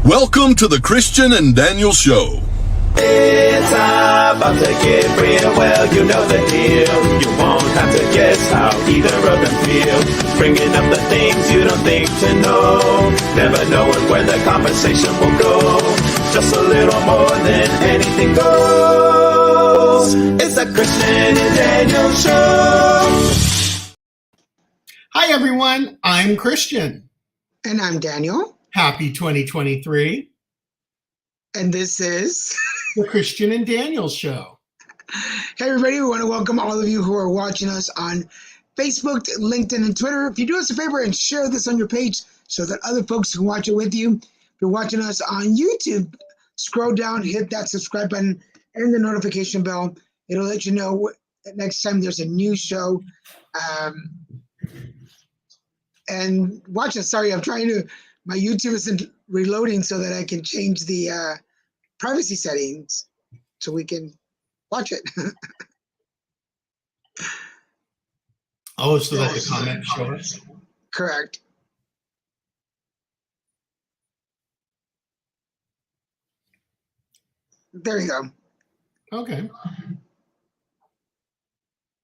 Welcome to the Christian and Daniel Show. It's about to get real, well, you know the deal. You won't have to guess how either of them feel. Bringing up the things you don't think to know. Never knowing where the conversation will go. Just a little more than anything goes. It's the Christian and Daniel Show. Hi, everyone. I'm Christian. And I'm Daniel. Happy 2023. And this is the Christian and Daniel Show. Hey, everybody. We want to welcome all of you who are watching us on Facebook, LinkedIn, and Twitter. If you do us a favor and share this on your page so that other folks can watch it with you. If you're watching us on YouTube, scroll down, hit that subscribe button and the notification bell. It'll let you know next time there's a new show. And watch us. Sorry, I'm trying to... My YouTube isn't reloading so that I can change the privacy settings so we can watch it. Oh, so that the comment shows? Correct. There you go. Okay.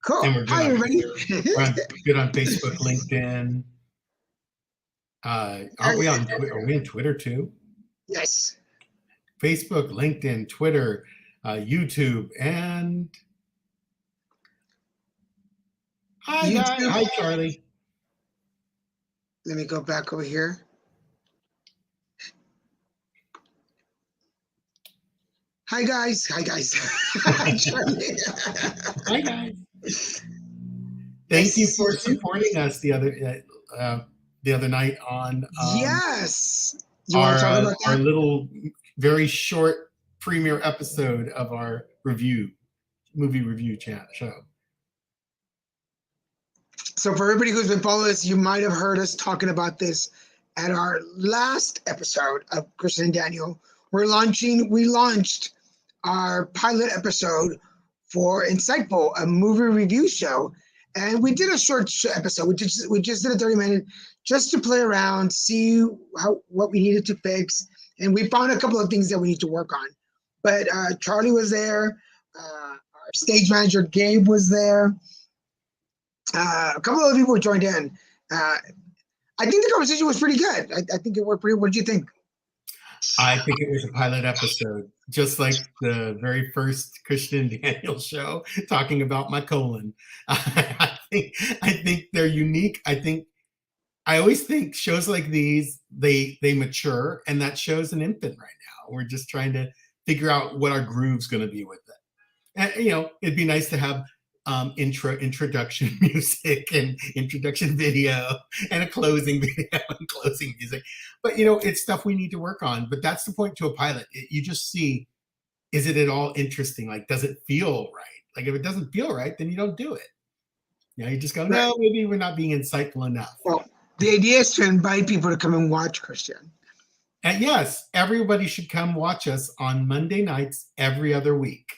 Cool. Hi, everybody. We're good on Facebook, LinkedIn. Are we on Twitter too? Yes. Facebook, LinkedIn, Twitter, YouTube, and hi, YouTube. Hi, Charlie. Let me go back over here. Hi, guys. Hi, guys. Hi, Charlie. Hi, guys. Thank you for supporting us the other night on yes. You want to talk about that? Our little, very short premiere episode of our movie review show. So for everybody who's been following us, you might have heard us talking about this at our last episode of Christian and Daniel. We launched our pilot episode for Insightful, a movie review show. And we did a short episode. We just did a 30-minute just to play around, see what we needed to fix. And we found a couple of things that we need to work on. But Charlie was there. Our stage manager, Gabe, was there. A couple of people joined in. I think the conversation was pretty good. I think it worked pretty. What did you think? I think it was a pilot episode, just like the very first Christian and Daniel show, talking about my colon. I think they're unique. I always think shows like these, they mature, and that show's an infant right now. We're just trying to figure out what our groove's going to be with it. And it'd be nice to have introduction music and introduction video and a closing video and closing music. But it's stuff we need to work on. But that's the point to a pilot. You just see, is it at all interesting? Like, does it feel right? Like, if it doesn't feel right, then you don't do it. You just go, no, maybe we're not being insightful enough. Well, the idea is to invite people to come and watch Christian. And yes, everybody should come watch us on Monday nights every other week.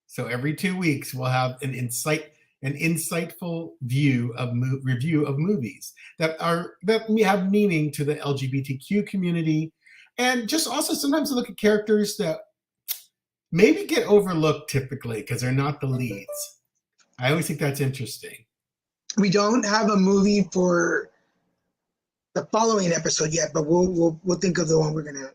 So every 2 weeks, we'll have an insightful review of movies that have meaning to the LGBTQ community, and just also sometimes look at characters that maybe get overlooked typically because they're not the leads. I always think that's interesting. We don't have a movie for the following episode yet, but we'll think of the one we're gonna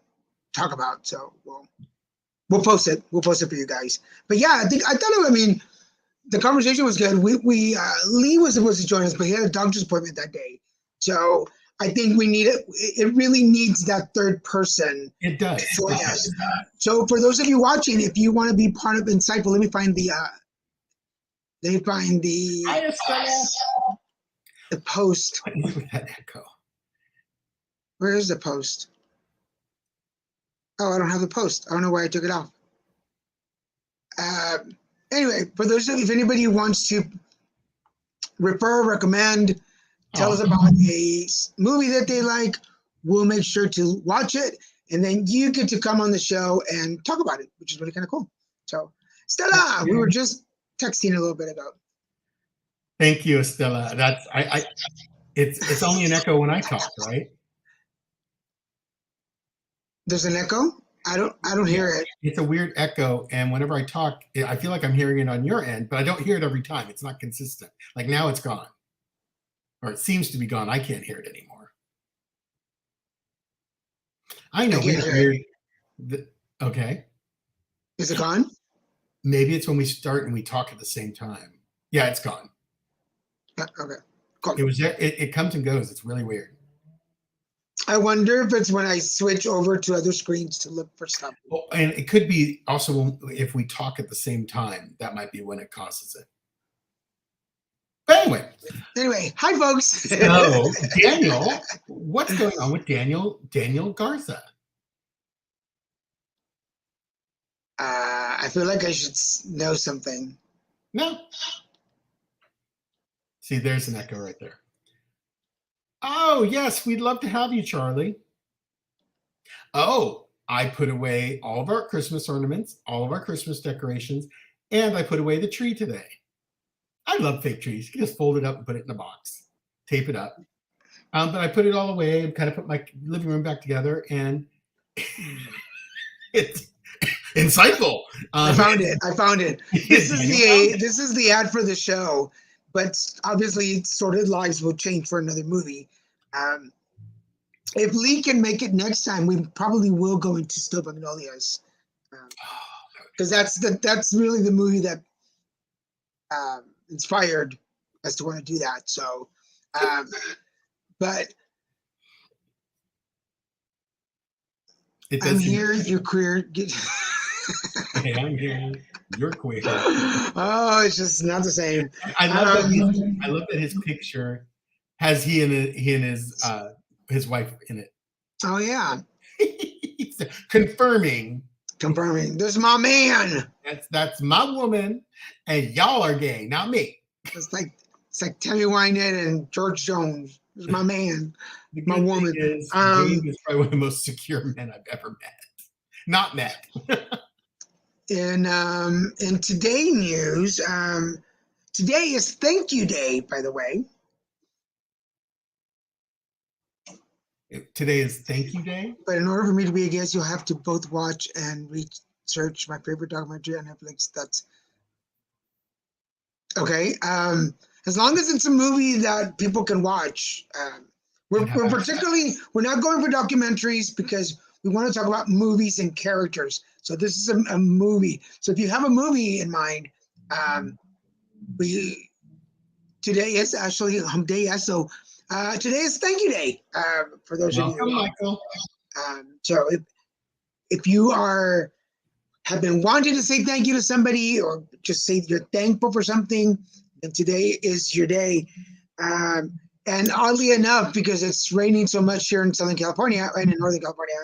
talk about. So we'll post it. We'll post it for you guys. But yeah, the conversation was good. Lee was supposed to join us, but he had a doctor's appointment that day. So I think we need it. It really needs that third person. It does. Join us. So for those of you watching, if you want to be part of Insightful, let me find the post. That echo. Where is the post? Oh, I don't have the post. I don't know why I took it off. Anyway, for those of you, if anybody wants to recommend, tell us about a movie that they like, we'll make sure to watch it, and then you get to come on the show and talk about it, which is really kind of cool. So, Stella, we were just texting a little bit ago. Thank you, Stella. That's it's only an echo when I talk, right? There's an echo. I don't hear it. It's a weird echo, and whenever I talk, I feel like I'm hearing it on your end, but I don't hear it every time. It's not consistent. Like now it's gone, or it seems to be gone. I can't hear it anymore. I know. I can't hear it. Okay. Is it gone? Maybe it's when we start and we talk at the same time. Yeah, it's gone. Okay. Cool. It comes and goes. It's really weird. I wonder if it's when I switch over to other screens to look for stuff. Oh, and it could be also if we talk at the same time. That might be when it causes it. But anyway, hi folks. So Daniel, what's going on with Daniel Garza? I feel like I should know something. No. See, there's an echo right there. Oh, yes, we'd love to have you, Charlie. Oh, I put away all of our Christmas ornaments, all of our Christmas decorations, and I put away the tree today. I love fake trees. You can just fold it up and put it in a box, tape it up. But I put it all away and kind of put my living room back together, and it's insightful. I found it. This is the ad for the show, but obviously Sorted Lives will change for another movie. If Lee can make it next time, we probably will go into Steel Magnolias, because that's really the movie that inspired us to want to do that. So, but I'm here. You're queer. Hey, I'm here. You're queer. Oh, it's just not the same. I love that his picture has he and his wife in it. Oh yeah. Confirming. There's my man. That's my woman, and y'all are gay, not me. It's like Tammy Wynette and George Jones. There's my man, my woman. Gabe is probably one of the most secure men I've ever met. Not met. In today news, today is Thank You Day, by the way. Today is Thank You Day. But in order for me to be a guest, you'll have to both watch and research my favorite documentary on Netflix. That's okay. As long as it's a movie that people can watch. We're not going for documentaries because we want to talk about movies and characters. So this is a movie. So if you have a movie in mind, today is actually Humday. So today is Thank You Day for those of you. Michael. So if you have been wanting to say thank you to somebody or just say you're thankful for something, then today is your day. And oddly enough, because it's raining so much here in Southern California and in Northern California,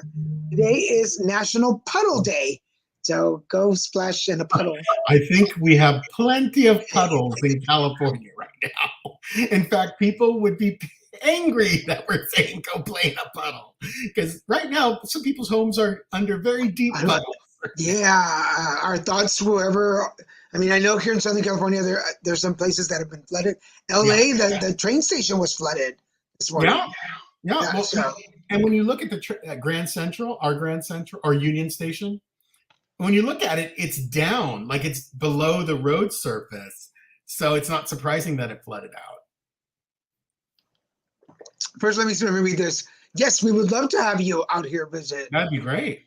today is National Puddle Day. So go splash in a puddle. I think we have plenty of puddles in California right now. In fact, people would be angry that we're saying go play in a puddle, because right now some people's homes are under very deep puddles. Yeah, our thoughts, whoever. I mean, I know here in Southern California, there's some places that have been flooded. LA, the train station was flooded this morning. Yeah. Yeah, Well, and when you look at the Grand Central, our Union Station, when you look at it, it's down, like it's below the road surface. So it's not surprising that it flooded out. First, let me read this. Yes, we would love to have you out here visit. That'd be great.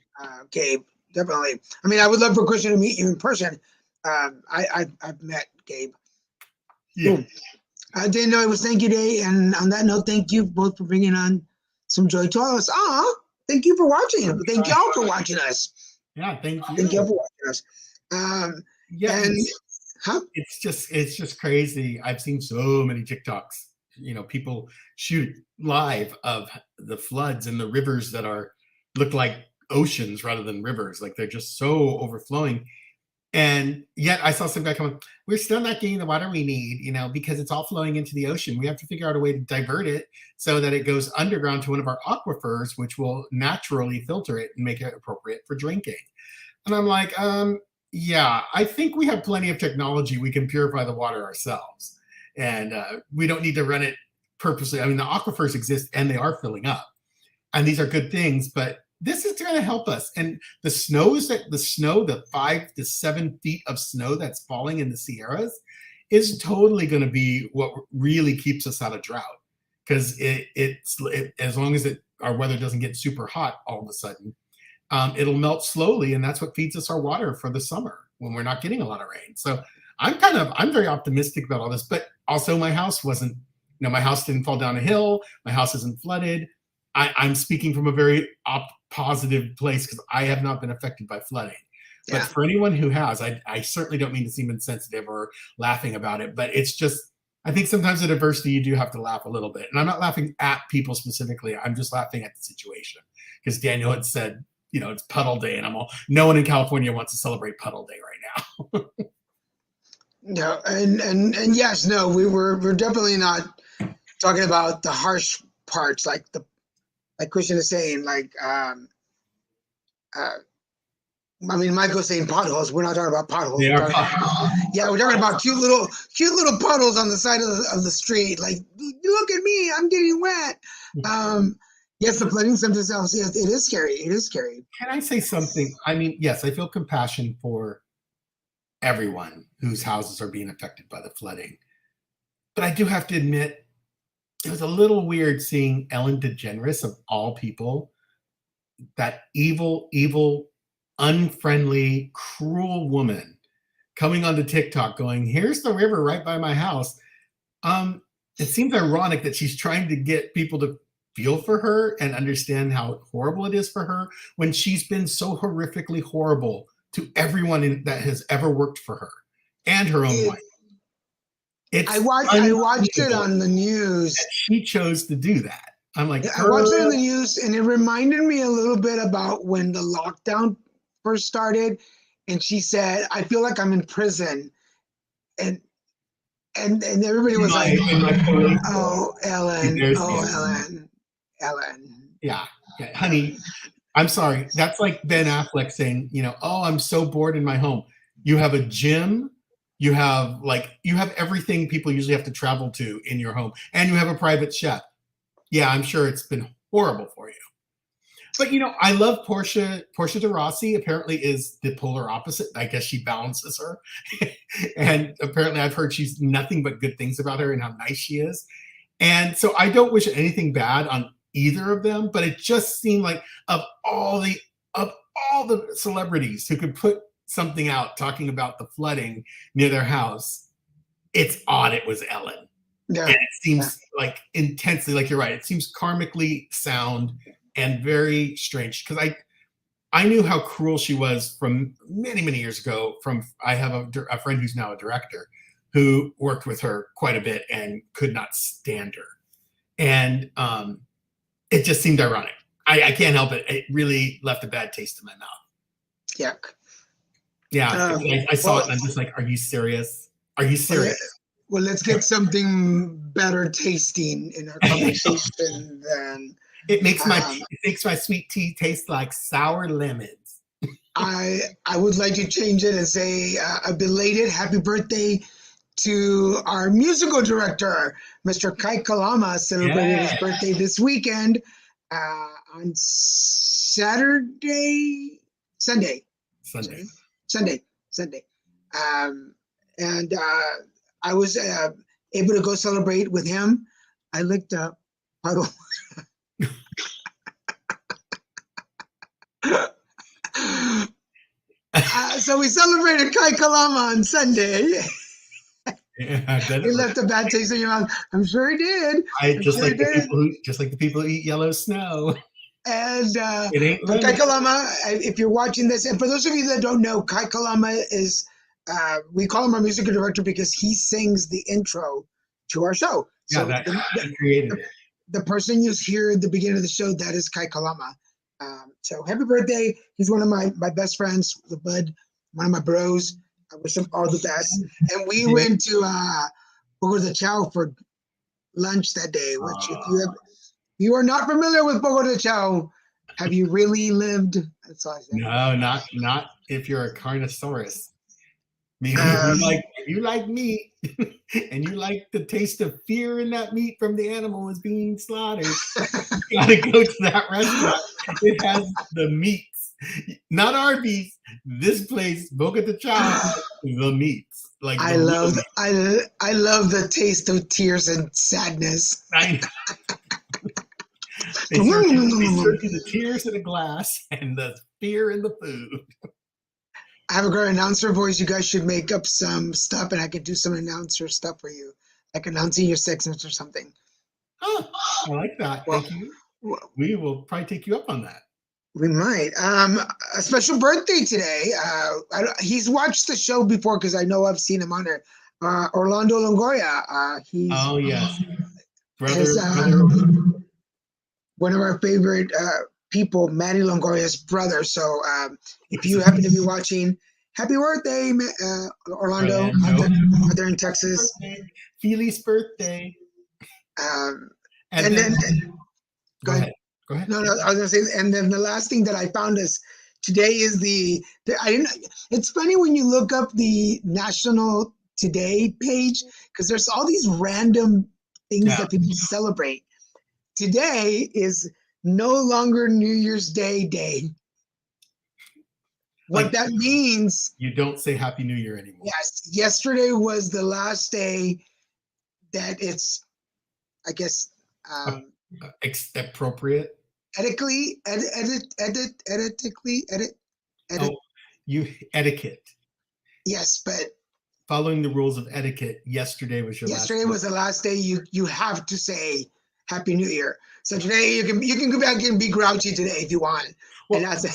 Gabe, definitely. I mean, I would love for Christian to meet you in person. I've met Gabe. Yeah. Cool. I didn't know it was Thank You Day, and on that note, thank you both for bringing on some joy to all of us. Thank you for watching. Thank y'all for watching us. Yeah, thank you. Thank y'all for watching us. It's just crazy. I've seen so many TikToks. People shoot live of the floods and the rivers that look like oceans rather than rivers. Like they're just so overflowing. And yet I saw some guy coming, we're still not getting the water we need, because it's all flowing into the ocean. We have to figure out a way to divert it so that it goes underground to one of our aquifers, which will naturally filter it and make it appropriate for drinking. And I'm like, yeah, I think we have plenty of technology. We can purify the water ourselves. And we don't need to run it purposely. I mean, the aquifers exist and they are filling up. And these are good things, but this is going to help us. And the 5 to 7 feet of snow that's falling in the Sierras is totally going to be what really keeps us out of drought. Because as long as our weather doesn't get super hot all of a sudden, it'll melt slowly, and that's what feeds us our water for the summer when we're not getting a lot of rain. So I'm very optimistic about all this, but also my house my house didn't fall down a hill. My house isn't flooded. I'm speaking from a very positive place because I have not been affected by flooding. But for anyone who has, I certainly don't mean to seem insensitive or laughing about it, but it's just, I think sometimes in adversity, you do have to laugh a little bit. And I'm not laughing at people specifically. I'm just laughing at the situation because Daniel had said, it's Puddle Day, and no one in California wants to celebrate Puddle Day right now. No, and yes, no, we're definitely not talking about the harsh parts, like Christian is saying, Michael's saying potholes. We're not talking about potholes. We're talking about cute little puddles on the side of the street. Like, look at me, I'm getting wet. Yes, the flooding symptoms. Yes, it is scary. It is scary. Can I say something? Yes, I feel compassion for everyone whose houses are being affected by the flooding. But I do have to admit, it was a little weird seeing Ellen DeGeneres, of all people, that evil, unfriendly, cruel woman, coming onto TikTok going, here's the river right by my house. It seems ironic that she's trying to get people to feel for her and understand how horrible it is for her when she's been so horrifically horrible to everyone that has ever worked for her and her own wife. I watched it on the news. She chose to do that. I'm like, I watched it on the news, and it reminded me a little bit about when the lockdown first started, and she said, "I feel like I'm in prison," and everybody was "Oh, Ellen, Ellen." Yeah, honey. I'm sorry. That's like Ben Affleck saying, "Oh, I'm so bored in my home." You have a gym. You have everything people usually have to travel to in your home, and you have a private chef. Yeah, I'm sure it's been horrible for you. But I love Portia. Portia de Rossi apparently is the polar opposite. I guess she balances her, and apparently I've heard she's nothing but good things about her and how nice she is. And so I don't wish anything bad on either of them. But it just seemed like of all the celebrities who could put something out talking about the flooding near their house, it's odd it was Ellen. Yeah. And it seems like intensely, like you're right, it seems karmically sound and very strange, because I knew how cruel she was from many, many years ago. I have a friend who's now a director who worked with her quite a bit and could not stand her. And it just seemed ironic. I can't help it. It really left a bad taste in my mouth. Yuck. Yeah, I saw it and I'm just like, are you serious? Are you serious? Well, let's get something better tasting in our conversation than... It makes my sweet tea taste like sour lemons. I would like to change it and say a belated happy birthday to our musical director, Mr. Kai Kalama, celebrated his birthday this weekend on Sunday. And I was able to go celebrate with him. I licked a puddle. So we celebrated Kai Kalama on Sunday. Yeah, he left a bad taste in your mouth. I'm sure he did. Just like the people who eat yellow snow. And Kai Kalama, if you're watching this, and for those of you that don't know, Kai Kalama is, we call him our musical director because he sings the intro to our show. Yeah, so he created it. The person you hear at the beginning of the show, that is Kai Kalama. So happy birthday. He's one of my best friends, the bud, one of my bros. I wish him all the best. And we went to Bogota Chow for lunch that day, which if you are not familiar with Bogota Chow, have you really lived? That's all I say. No, not if you're a Carnosaurus. If you like meat and you like the taste of fear in that meat from the animal is being slaughtered, you gotta go to that restaurant It has the meats, not Arby's. This place, Boca de Chao, the meats. Like I the real love meats. I love the taste of tears and sadness. I They serve you the tears in a glass and the fear in the food. I have a great announcer voice. You guys should make up some stuff, and I could do some announcer stuff for you, like announcing your segments or something. Oh, I like that. Well, Thank you. well, We will probably take you up on that. we might. A special birthday today. He's watched the show before because I know I've seen him on there. Orlando Longoria. He's Oh yes, brother. his, brother. one of our favorite people, Manny Longoria's brother. So if you happen to be watching, happy birthday, Orlando, out there in Texas. Feli's birthday. And then go ahead. Go ahead. No, I was gonna say, and then the last thing that I found is today is I didn't. It's funny when you look up the National Today page because there's all these random things that people celebrate. Today is no longer New Year's Day. What that means? You don't say Happy New Year anymore. Yes, yesterday was the last day that it's, I guess, appropriate. ethically. Etiquette. Yes, but following the rules of etiquette, yesterday was your yesterday last was the last day you have to say Happy New Year. So today you can go back and be grouchy today if you want. Well, and that's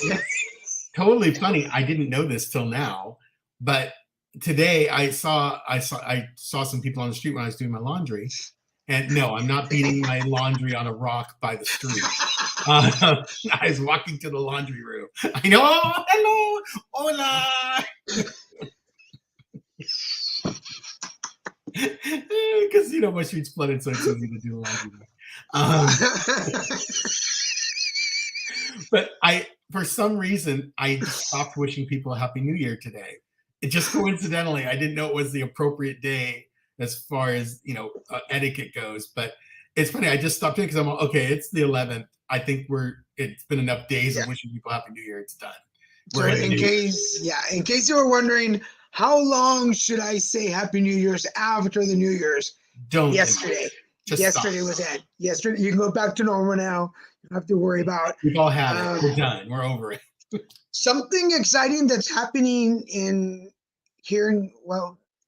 totally funny. I didn't know this till now, but today I saw some people on the street when I was doing my laundry. And no, I'm not beating my laundry on a rock by the street. I was walking to the laundry room. I know, hello, hola. Because my street's flooded, so it's easy to do laundry. But for some reason, I stopped wishing people a Happy New Year today. It just coincidentally, I didn't know it was the appropriate day as far as etiquette goes. But it's funny, I just stopped it because I'm okay. It's the 11th. I think it's been enough days of wishing people Happy New Year. It's done. So in case you were wondering, how long should I say Happy New Year's after the New Year's? Don't. Yesterday was it. Yesterday, you can go back to normal now. You don't have to worry about. We've all had it. We're done. We're over it. Something exciting that's happening here in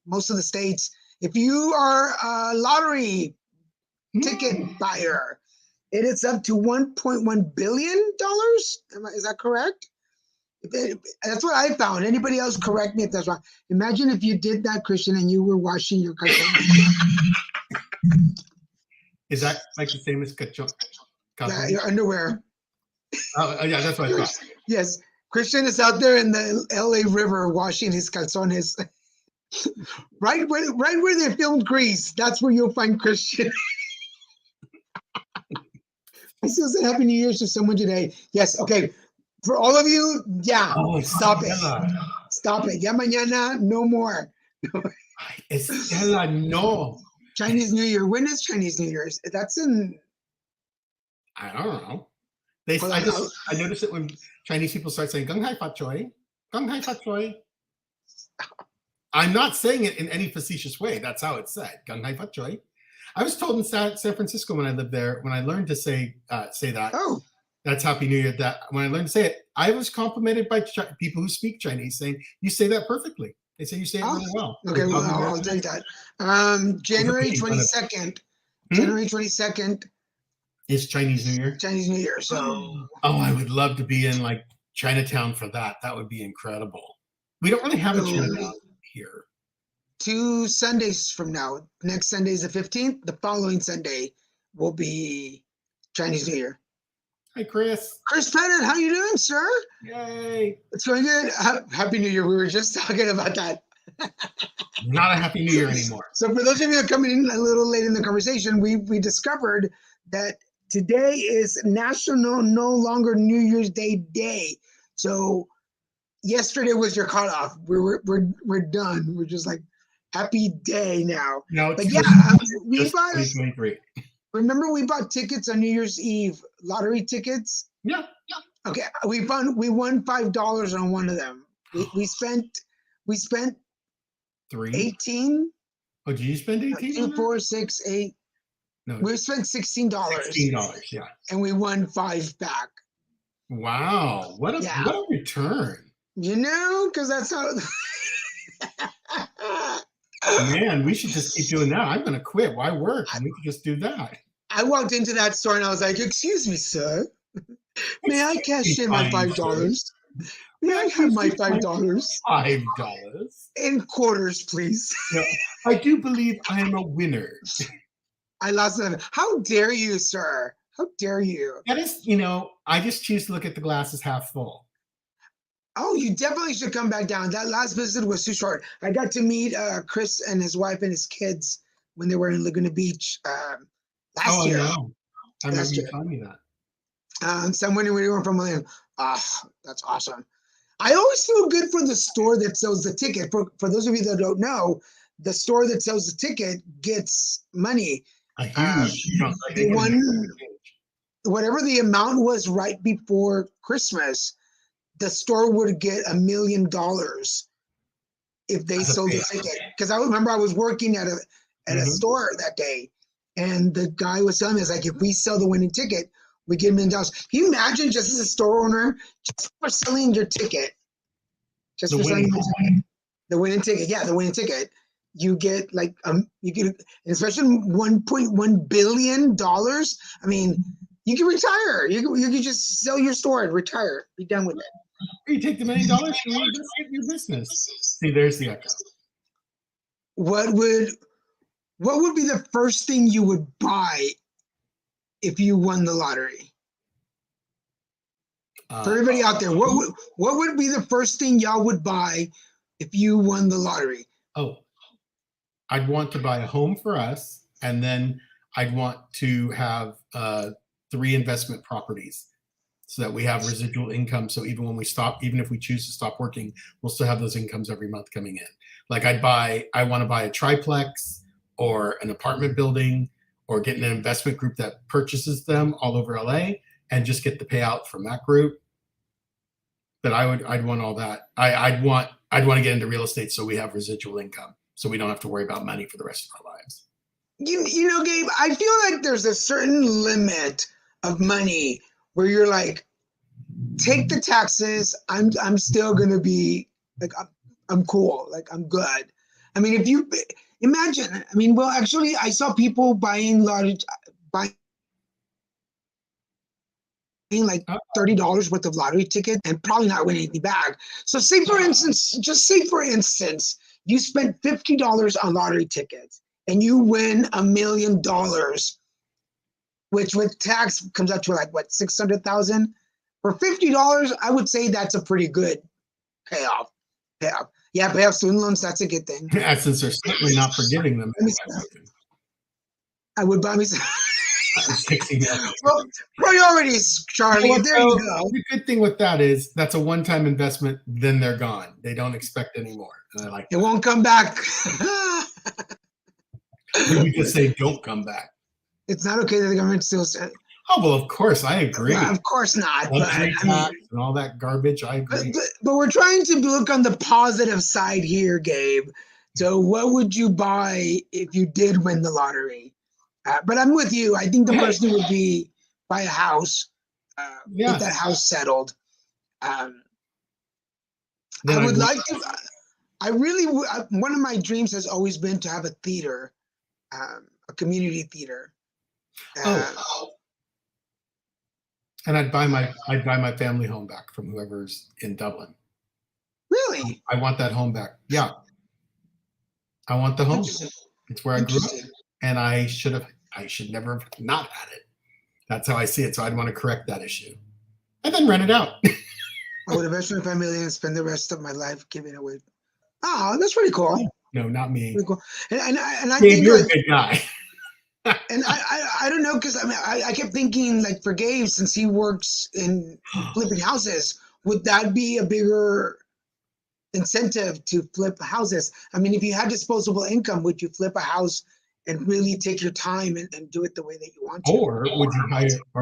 most of the states. If you are a lottery ticket buyer, it is up to $1.1 billion. Is that correct? That's what I found. Anybody else correct me if that's wrong. Imagine if you did that, Christian, and you were washing your clothes. Is that like the same as kachok? Yeah, your underwear. Oh, yeah, that's what I thought. Yes. Christian is out there in the LA River washing his calzones. right where they filmed Grease. That's where you'll find Christian. I still said Happy New Year's to someone today. Yes, okay. For all of you, stop it. Stop it. Ya mañana, no more. Estela, no. Chinese New Year. When is Chinese New Year's? That's in. I don't know. I noticed it when Chinese people start saying "Gung Hai Fat Choi," "Gung Hai Fat Choi." I'm not saying it in any facetious way. That's how it's said, "Gung Hai Fat Choi." I was told in San Francisco when I lived there, when I learned to say that. Oh. Okay, I'll take that. January 22nd. January 22nd is Chinese New Year. Chinese New Year. So. Oh, I would love to be in like Chinatown for that. That would be incredible. We don't really have a Chinatown here. 2 Sundays from now. Next Sunday is the 15th. The following Sunday will be Chinese New Year. Hi, Chris. Chris Pettit, how you doing, sir? Yay. It's going good. Happy New Year. We were just talking about that. Not a Happy New Year anymore. So for those of you that are coming in a little late in the conversation, we discovered that today is National No Longer New Year's Day. So yesterday was your cutoff. We're done. We're just like happy day now. No, but yeah, we got 2023. Remember we bought tickets on New Year's Eve, lottery tickets? Yeah. Okay, we won $5 on one of them. We spent 3. 18. Oh, did you spend 18? 2, 4, 6, 8. No, We spent $16, $16. Yeah. and we won 5 back. Wow. What a return. You know, because that's how. Man, we should just keep doing that. I'm going to quit. Why work? We could just do that. I walked into that store and I was like, "Excuse me, sir. May I cash in my $5? May I have my $5 $5. in quarters, please?" Yeah. I do believe I am a winner. I lost them. How dare you, sir? How dare you? That is, I just choose to look at the glasses half full. Oh, you definitely should come back down. That last visit was too short. I got to meet Chris and his wife and his kids when they were in Laguna Beach last year. No. I remember Last you year. telling me that. Someone we were from Milan. That's awesome. I always feel good for the store that sells the ticket. For those of you that don't know, the store that sells the ticket gets money. A huge chunk. They won whatever the amount was right before Christmas. The store would get $1 million if they sold the ticket. Because I remember I was working at a store that day, and the guy was telling me, "It's like if we sell the winning ticket, we get $1 million." Can you imagine, just as a store owner, just for selling your ticket, just The for selling winning the winning ticket? Yeah, the winning ticket. You get you get, especially $1.1 billion. I mean, you can retire. You can just sell your store and retire. Be done with it. Or you take the $1 million and reinvest it in your business. See, there's the echo. What would be the first thing you would buy if you won the lottery? For everybody out there, what would be the first thing y'all would buy if you won the lottery? Oh, I'd want to buy a home for us, and then I'd want to have 3 investment properties so that we have residual income. So even when we stop, even if we choose to stop working, we'll still have those incomes every month coming in. Like I want to buy a triplex or an apartment building, or get an investment group that purchases them all over LA and just get the payout from that group. But I'd want all that. I'd want to get into real estate so we have residual income, so we don't have to worry about money for the rest of our lives. You know, Gabe, I feel like there's a certain limit of money where you're like, take the taxes. I'm still gonna be like, I'm cool. Like, I'm good. I mean, if you imagine, I mean, well, actually, I saw people buying like $30 worth of lottery ticket and probably not winning anything back. So say for instance, you spent $50 on lottery tickets and you win $1 million, which with tax comes up to like what, 600,000 for $50. I would say that's a pretty good payoff. Yeah, pay off student loans. That's a good thing. Yeah, since they're certainly not forgiving them. I would buy me some. Well, priorities, Charlie. There you go. The good thing with that is that's a one-time investment. Then they're gone. They don't expect any more. And I like it. Won't come back. You just say don't come back. It's not okay that the government still says. Oh well, of course I agree. Well, of course not. But, and all that garbage, I agree. But we're trying to look on the positive side here, Gabe. So, what would you buy if you did win the lottery? But I'm with you. I think the first thing would be buy a house, get that house settled. I would like to. I really. One of my dreams has always been to have a theater, a community theater. And I'd buy my family home back from whoever's in Dublin. Really? I want that home back. Yeah. I want the home. It's where I grew up. And I should never have not had it. That's how I see it. So I'd want to correct that issue. And then rent it out. I would invest in my family and spend the rest of my life giving away. Oh, that's pretty cool. No, not me. Pretty cool. And I Gabe, think you're a good guy. And I don't know, because I mean I kept thinking, like, for Gabe, since he works in flipping houses, would that be a bigger incentive to flip houses? I mean, if you had disposable income, would you flip a house and really take your time and do it the way that you want to. Or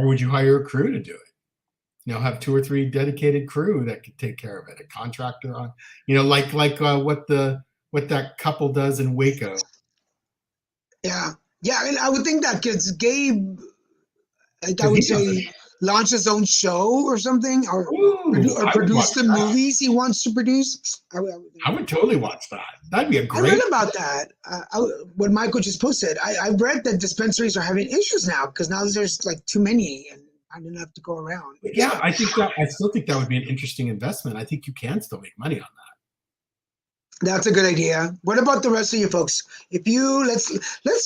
would you hire a crew to do it? Have 2 or 3 dedicated crew that could take care of it. A contractor on, like what that couple does in Waco. Yeah, and I would think that because Gabe, like I would say, launch his own show or something, or produce the movies he wants to produce. I would totally watch that. That'd be a great. I read about that. What Michael just posted. I read that dispensaries are having issues now because now there's like too many and not enough to go around. Yeah, I still think that would be an interesting investment. I think you can still make money on that. That's a good idea. What about the rest of you folks? If you let's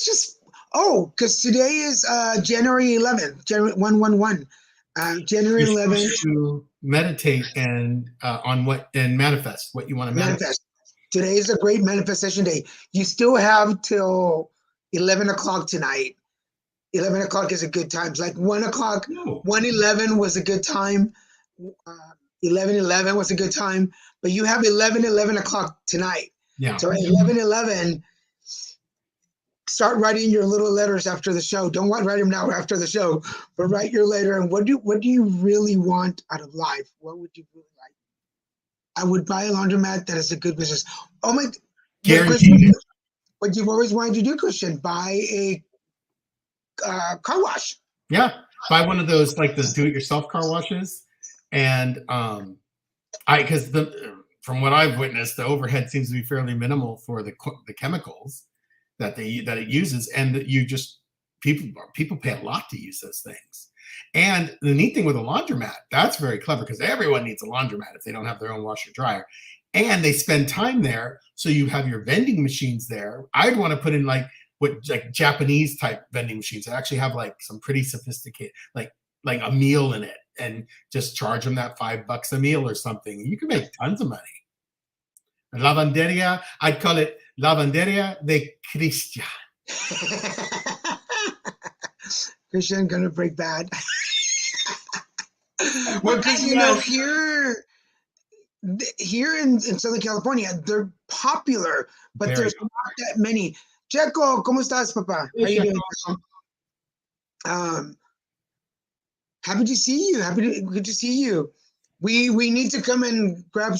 just because today is January 11th, January 111. January 11th. To meditate and manifest what you want to manifest. Today is a great manifestation day. You still have till 11 o'clock tonight. 11 o'clock is a good time. It's like 1 o'clock. 1:11 was a good time. 11:11 was a good time. But you have 11 o'clock tonight. Yeah. So at 11:11, start writing your little letters after the show. Don't write them now after the show, but write your letter. And what do you really want out of life? What would you really like? I would buy a laundromat that is a good business. Oh my! Guaranteed. What you've always wanted to do, Christian, buy a car wash. Yeah, buy one of those like the do-it-yourself car washes, and because from what I've witnessed, the overhead seems to be fairly minimal for the chemicals that it uses, and that people pay a lot to use those things. And the neat thing with a laundromat, that's very clever because everyone needs a laundromat if they don't have their own washer dryer, and they spend time there. So you have your vending machines there. I'd want to put in like Japanese type vending machines that actually have like some pretty sophisticated, like a meal in it, and just charge them that $5 a meal or something. You can make tons of money. Lavanderia, I'd call it Lavanderia de Christian. Christian gonna break bad. Well, because here in Southern California, they're popular, but there's not that many. Checo, ¿cómo estás, papá? How you doing? Happy to see you. Good to see you. We need to come and grab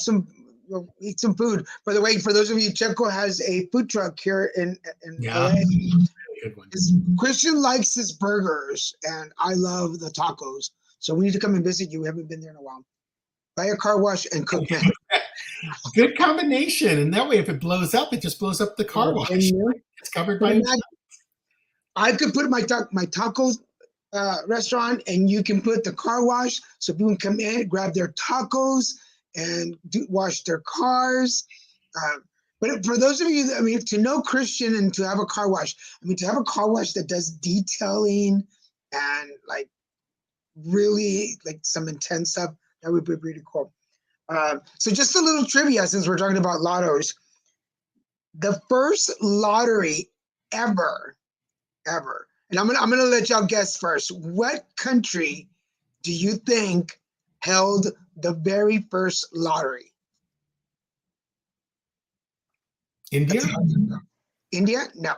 eat some food. By the way, for those of you, Checo has a food truck here in LA. Good one. Christian likes his burgers, and I love the tacos. So we need to come and visit you. We haven't been there in a while. Buy a car wash and cook. Good combination. And that way, if it blows up, it just blows up the car wash. It's covered by. I could put my tacos restaurant, and you can put the car wash, so people can come in, grab their tacos, and wash their cars. But for those of you, to know Christian and to have a car wash, to have a car wash that does detailing and like really like some intense stuff, that would be pretty cool. So just a little trivia, since we're talking about lottos. The first lottery ever, and I'm gonna let y'all guess first. What country do you think held the very first lottery? India? India? No.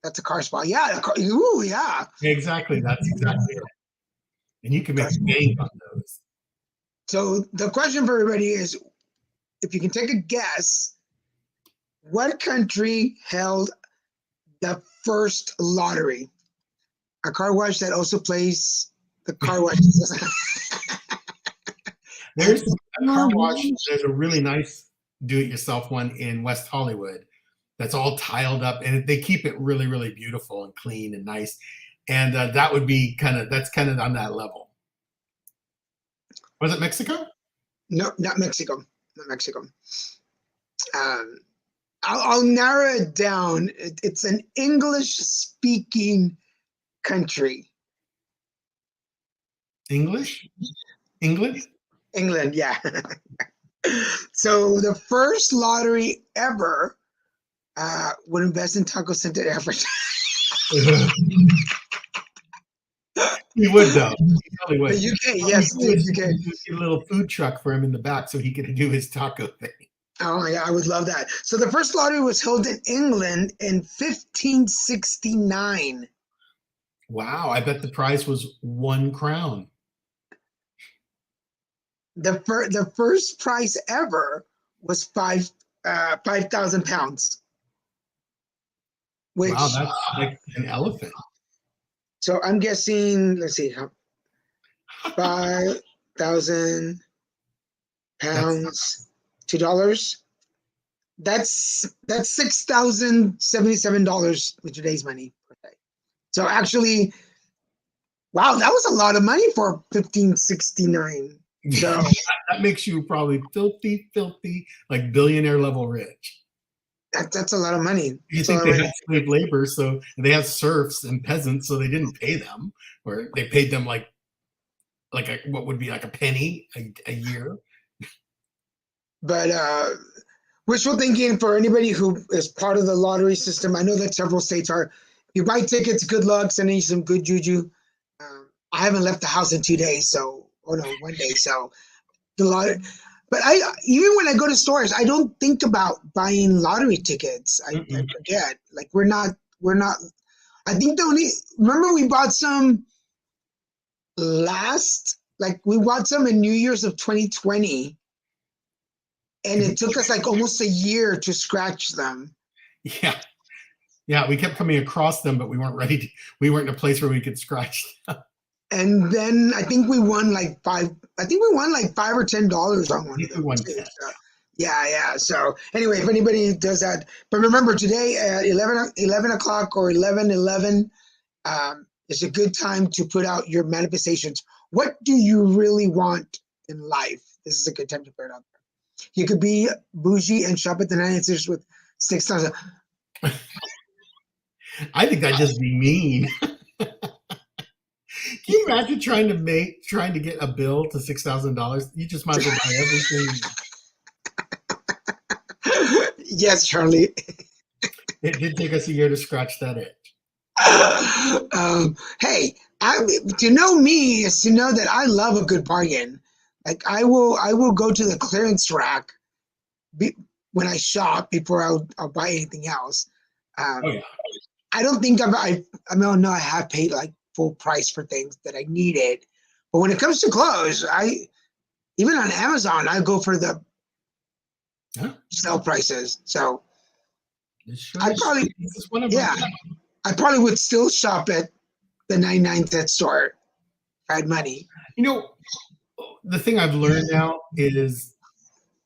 That's a car spot. Yeah. Ooh, yeah. Exactly. That's exactly it. And you can make bank on those. So the question for everybody is, if you can take a guess, what country held the first lottery? A car wash that also plays the car wash. There's a car wash. There's a really nice do-it-yourself one in West Hollywood that's all tiled up, and they keep it really, really beautiful and clean and nice. And that would be that's kind of on that level. Was it Mexico? No, not Mexico. Not Mexico. I'll narrow it down. It's an English-speaking country. English? England? England, yeah. So the first lottery ever would invest in Taco Center Average. He would, though. He probably would. The UK, yes, the UK. A little food truck for him in the back so he could do his taco thing. Oh my God, I would love that. So the first lottery was held in England in 1569. Wow, I bet the prize was 1 crown. The first prize ever was £5,000, which Wow, that's like an elephant. so I'm guessing. Let's see, how £5,000 $2. That's $6,077 with today's money. So actually, wow, that was a lot of money for 1569. So That makes you probably filthy, like billionaire level rich. that's a lot of money. You That's a think lot of they money. had slave labor, so they had serfs and peasants, so they didn't pay them, or they paid them like what would be like a penny a year. But wishful thinking for anybody who is part of the lottery system. I know that several states are. You buy tickets, good luck, sending you some good juju. I haven't left the house in 2 days, so one day. So the lottery. But even when I go to stores, I don't think about buying lottery tickets. I forget. Like we're not. I think remember we bought some we bought some in New Year's of 2020, and it took us like almost a year to scratch them. Yeah, we kept coming across them, but we weren't ready to. We weren't in a place where we could scratch them. And then I think we won like $5 or $10 on one of them. So, yeah. So anyway, if anybody does that, but remember today at 11 o'clock or 11:11, it's a good time to put out your manifestations. What do you really want in life? This is a good time to put it out there. You could be bougie and shop at the 99 cents with $6,000. I think that'd just be mean. Can you imagine trying to get a bill to $6,000? You just might as well buy everything. Yes, Charlie. It did take us a year to scratch that itch. Hey, to know me is to know that I love a good bargain. Like I will go to the clearance rack when I shop before I'll buy anything else. I don't think I have paid like full price for things that I needed, but when it comes to clothes, even on Amazon, I go for the sale prices. So I probably I probably would still shop at the 99 cent store if I had money. The thing I've learned now is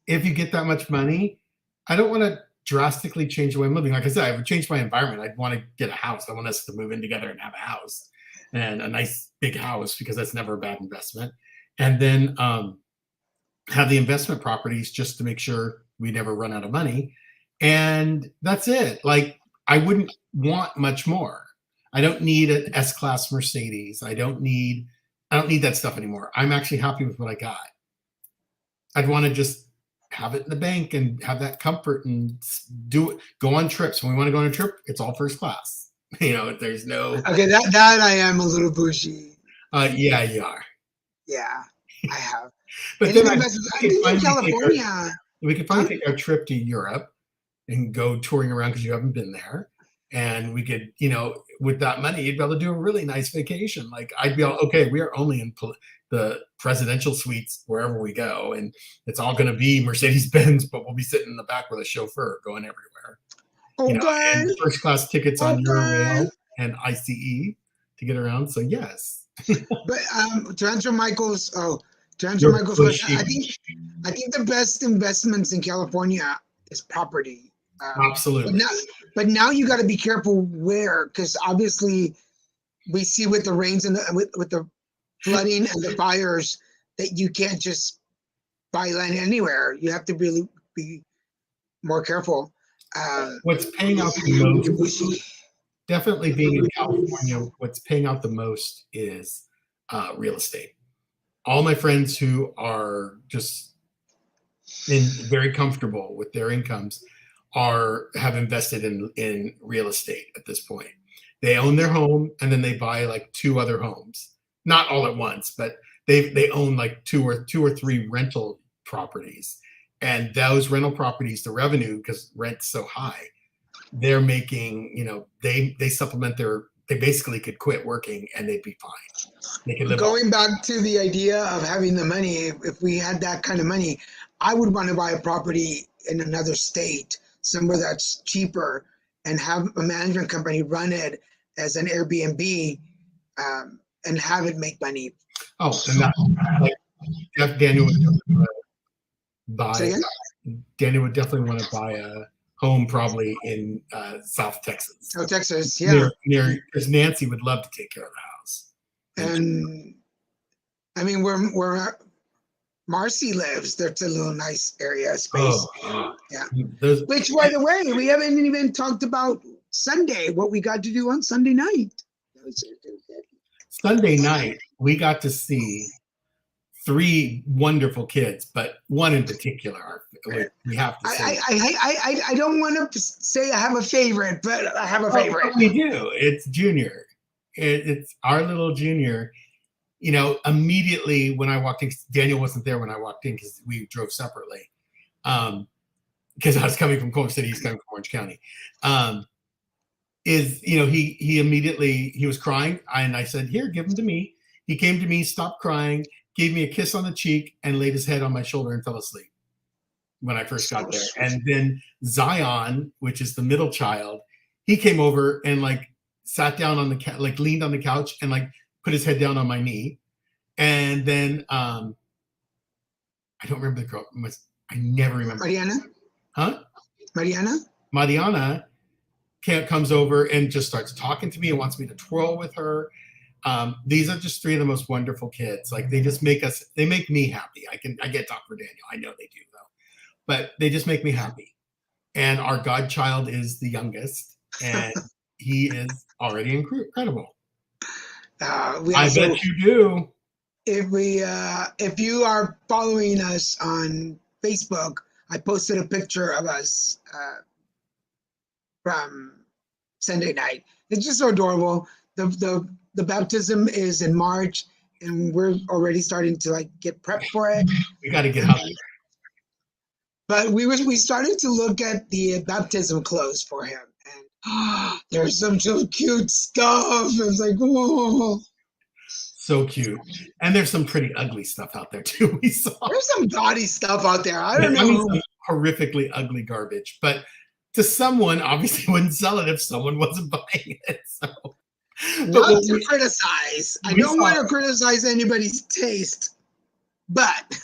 if you get that much money, I don't want to drastically change the way I'm living. Like I said, I would change my environment. I'd want to get a house. I want us to move in together and have a house, and a nice big house, because that's never a bad investment. And then have the investment properties just to make sure we never run out of money. And that's it. Like I wouldn't want much more. I don't need an S-Class Mercedes. I don't need that stuff anymore. I'm actually happy with what I got. I'd want to just have it in the bank and have that comfort and go on trips. When we want to go on a trip, it's all first class. There's no. Okay, that I am a little bougie. Yeah, you are. Yeah, I have. But then I think in California, we could finally take our trip to Europe and go touring around because you haven't been there. And we could, with that money, you'd be able to do a really nice vacation. Like I'd be okay, we are only in the presidential suites wherever we go. And it's all going to be Mercedes-Benz, but we'll be sitting in the back with a chauffeur going everywhere. And first class tickets on Eurail and ICE to get around. So yes. But to answer Michael's question, I think the best investments in California is property. Absolutely. But now you got to be careful where, because obviously we see with the rains and with the flooding and the fires that you can't just buy land anywhere. You have to really be more careful. What's paying out the most, definitely being in California, what's paying out the most is real estate. All my friends who are just very comfortable with their incomes have invested in real estate at this point. They own their home and then they buy like 2 other homes, not all at once, but they own like two or three rental properties, And those rental properties, the revenue, because rent's so high, they're making, they supplement they basically could quit working and they'd be fine. They could live Going back to the idea of having the money, if we had that kind of money, I would want to buy a property in another state, somewhere that's cheaper, and have a management company run it as an Airbnb, and have it make money. Oh, and that, like, Daniel would Say buy. again? Daniel would definitely want to buy a home, probably in South Texas. Oh, Texas, yeah. Near, because Nancy would love to take care of the house. And I mean, where Marcy lives, that's a little nice area space. Oh, Yeah. There's, Which, by the way, we haven't even talked about Sunday, what we got to do on Sunday night. Sunday night, we got to see 3 wonderful kids, but one in particular, we have to say. I don't want to say I have a favorite, but I have a favorite. We do. It's Junior. It's our little Junior. Immediately when I walked in, Daniel wasn't there when I walked in because we drove separately. Because I was coming from Culver City, he's coming from Orange County. He immediately, he was crying, and I said, "Here, give him to me." He came to me, stopped crying, gave me a kiss on the cheek, and laid his head on my shoulder and fell asleep when I first got there. And then Zion, which is the middle child, he came over and sat down on the leaned on the couch and put his head down on my knee. And then I don't remember the girl. I never remember. Mariana? Huh? Mariana? Comes over and just starts talking to me and wants me to twirl with her. These are just 3 of the most wonderful kids. They make me happy. I get talk for Daniel. I know they do though, but they just make me happy. And our godchild is the youngest, and he is already incredible. I bet you do. If you are following us on Facebook, I posted a picture of us from Sunday night. It's just so adorable. The baptism is in March, and we're already starting to get prepped for it. We got to get out. But we started to look at the baptism clothes for him, and there's some so cute stuff. It's whoa. So cute. And there's some pretty ugly stuff out there too. We saw. There's some gaudy stuff out there. I don't know. Some horrifically ugly garbage, but to someone, obviously wouldn't sell it if someone wasn't buying it. So, not to criticize. I don't want to criticize anybody's taste, but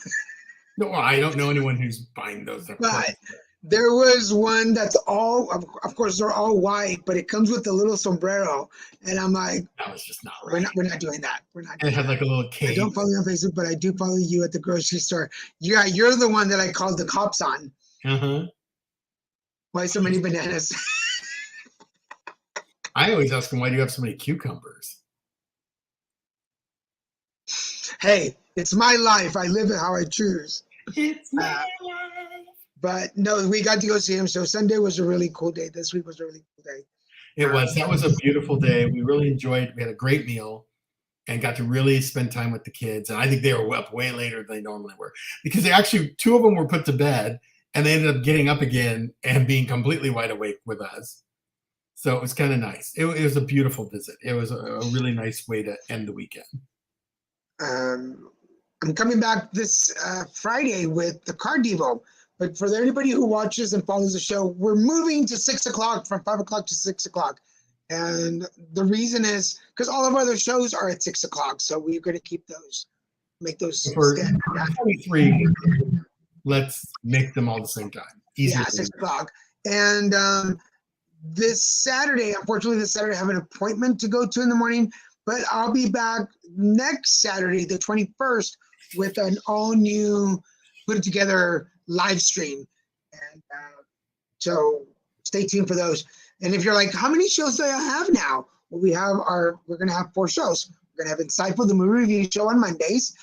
no, I don't know anyone who's buying those. But there was one that's all, of course, they're all white, but it comes with a little sombrero, and I'm like, that was just not right. We're not doing that. We're not. And it had a little cape. I don't follow you on Facebook, but I do follow you at the grocery store. Yeah, you're the one that I called the cops on. Why so many bananas? I always ask them, why do you have so many cucumbers? Hey, it's my life. I live it how I choose. It's my life. But no, we got to go see him. So Sunday was a really cool day. This week was a really cool day. It was. That was a beautiful day. We really enjoyed it. We had a great meal and got to really spend time with the kids. And I think they were up way later than they normally were, because they actually, 2 of them were put to bed and they ended up getting up again and being completely wide awake with us. So it was kind of nice. It was a beautiful visit. It was a really nice way to end the weekend. I'm coming back this Friday with the Car Devo. But for anybody who watches and follows the show, we're moving to 6 o'clock, from 5 o'clock to 6 o'clock. And the reason is because all of our other shows are at 6 o'clock. So we're going to keep those, make those. For 23, let's make them all the same time. Easier. Yeah, 6 o'clock. And this Saturday, unfortunately, I have an appointment to go to in the morning. But I'll be back next Saturday, the 21st, with an all new, put it together live stream. And so stay tuned for those. And if you're like, how many shows do I have now? Well, we're going to have 4 shows. We're going to have Insightful, the movie review show on Mondays,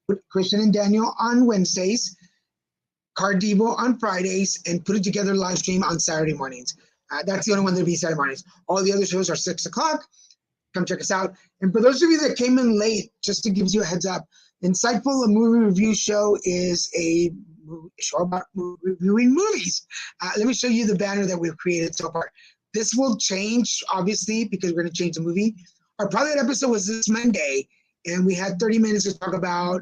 with Christian and Daniel on Wednesdays, Car Devo on Fridays, and Put It Together live stream on Saturday mornings. That's the only one that'll be Saturday mornings. All the other shows are 6 o'clock. Come check us out. And for those of you that came in late, just to give you a heads up, Insightful, a movie review show, is a show about reviewing movies. Let me show you the banner that we've created so far. This will change, obviously, because we're going to change the movie. Our pilot episode was this Monday, and we had 30 minutes to talk about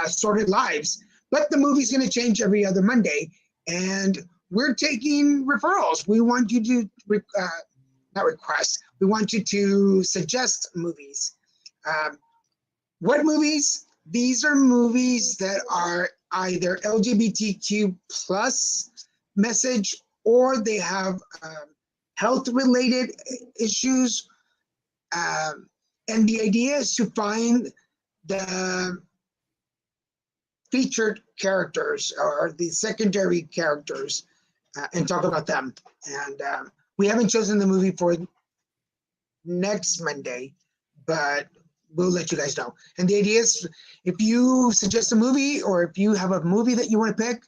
Sorted Lives. But the movie's going to change every other Monday, and we're taking referrals. We want you to, not request, we want you to suggest movies. What movies? These are movies that are either LGBTQ plus message, or they have health-related issues. And the idea is to find the featured characters or the secondary characters and talk about them. And we haven't chosen the movie for next Monday, but we'll let you guys know. And the idea is, if you suggest a movie, or if you have a movie that you want to pick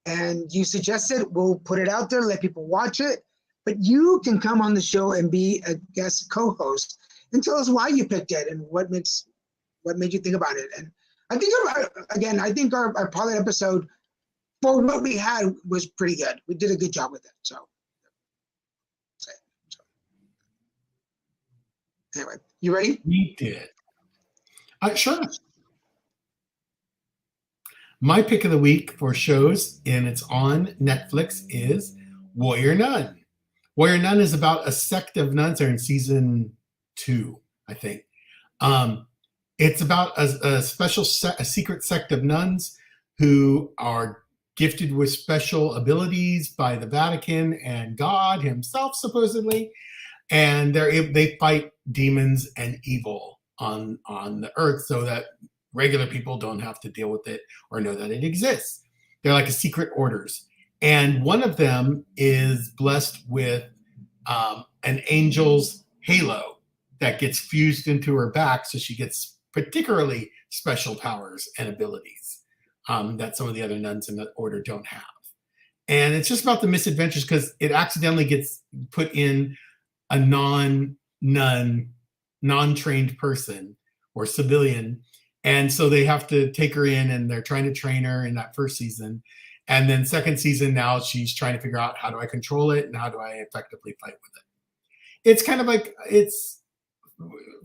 and you suggest it, we'll put it out there, let people watch it. But you can come on the show and be a guest co-host and tell us why you picked it and what made you think about it. And I think our pilot episode, for what we had, was pretty good. We did a good job with it. So anyway, you ready? We did. Sure. My pick of the week for shows, and it's on Netflix, is Warrior Nun. Warrior Nun is about a sect of nuns. They're in season 2, I think. It's about a secret sect of nuns who are gifted with special abilities by the Vatican and God himself, supposedly. And they fight demons and evil on the earth so that regular people don't have to deal with it or know that it exists. They're like a secret orders. And one of them is blessed with an angel's halo that gets fused into her back, so she gets particularly special powers and abilities that some of the other nuns in the order don't have. And it's just about the misadventures, because it accidentally gets put in a non-nun, non-trained person or civilian. And so they have to take her in, and they're trying to train her in that first season. And then second season, now she's trying to figure out, how do I control it and how do I effectively fight with it? It's kind of like, it's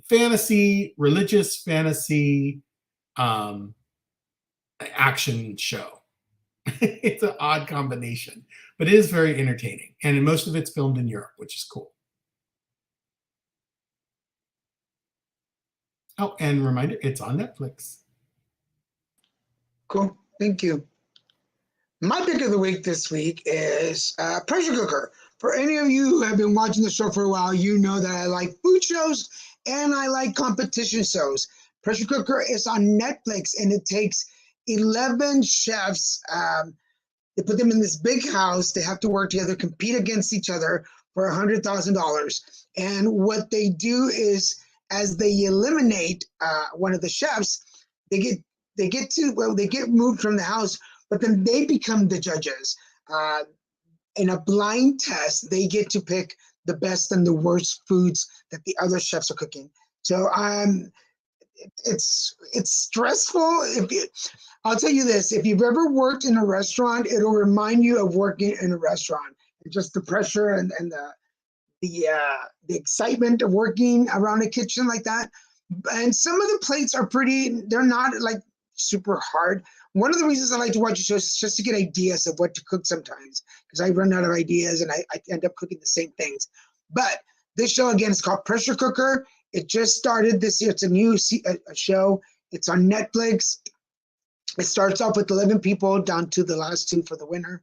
fantasy, religious fantasy, action show. It's an odd combination, but it is very entertaining. And most of it's filmed in Europe, which is cool. Oh, and reminder, it's on Netflix. Cool. Thank you. My pick of the week this week is Pressure Cooker. For any of you who have been watching the show for a while, you know that I like food shows and I like competition shows. Pressure Cooker is on Netflix, and it takes 11 chefs. They put them in this big house. They have to work together, compete against each other for $100,000. And what they do is, as they eliminate one of the chefs, they get moved from the house, but then they become the judges. In a blind test, they get to pick the best and the worst foods that the other chefs are cooking. So it's stressful. I'll tell you this: if you've ever worked in a restaurant, it'll remind you of working in a restaurant. Just the pressure and the excitement of working around a kitchen like that. And some of the plates are they're not like super hard. One of the reasons I like to watch shows is just to get ideas of what to cook sometimes, because I run out of ideas and I end up cooking the same things. But this show, again, is called Pressure Cooker. It just started this year. It's a new show. It's on Netflix. It starts off with 11 people down to the last 2 for the winner.